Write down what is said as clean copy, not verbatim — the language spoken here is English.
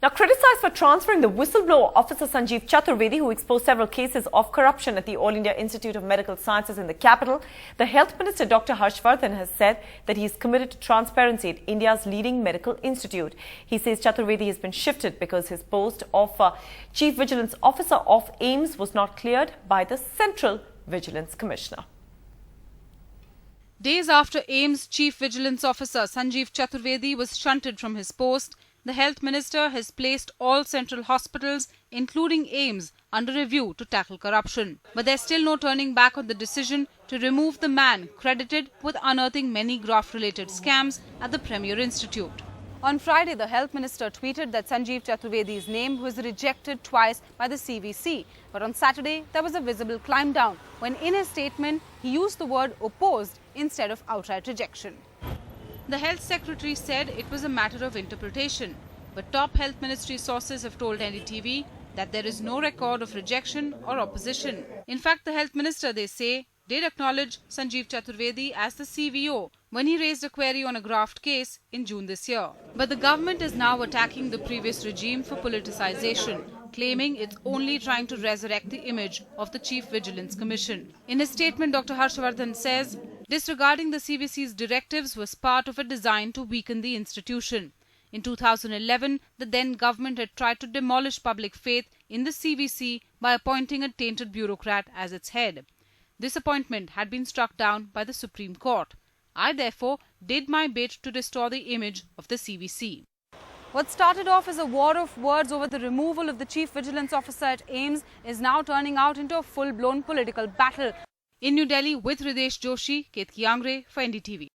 Now, criticised for transferring the whistleblower officer Sanjeev Chaturvedi, who exposed several cases of corruption at the All India Institute of Medical Sciences in the capital, the Health Minister Dr. Harshvardhan has said that he is committed to transparency at India's leading medical institute. He says Chaturvedi has been shifted because his post of Chief Vigilance Officer of AIIMS was not cleared by the Central Vigilance Commissioner. Days after AIIMS Chief Vigilance Officer Sanjeev Chaturvedi was shunted from his post, the Health Minister has placed all central hospitals, including AIIMS, under review to tackle corruption. But there's still no turning back on the decision to remove the man credited with unearthing many graft-related scams at the Premier Institute. On Friday, the Health Minister tweeted that Sanjeev Chaturvedi's name was rejected twice by the CVC. But on Saturday, there was a visible climb down when in his statement, he used the word opposed instead of outright rejection. The Health Secretary said it was a matter of interpretation, but top Health Ministry sources have told NDTV that there is no record of rejection or opposition. In fact, the Health Minister, they say, did acknowledge Sanjeev Chaturvedi as the CVO when he raised a query on a graft case in June this year. But the government is now attacking the previous regime for politicization, claiming it's only trying to resurrect the image of the Chief Vigilance Commission. In his statement, Dr. Harshvardhan says, disregarding the CVC's directives was part of a design to weaken the institution. In 2011, the then government had tried to demolish public faith in the CVC by appointing a tainted bureaucrat as its head. This appointment had been struck down by the Supreme Court. I therefore did my bit to restore the image of the CVC. What started off as a war of words over the removal of the Chief Vigilance Officer at AIIMS is now turning out into a full-blown political battle. In New Delhi with Hridesh Joshi, Ketki Angre for NDTV.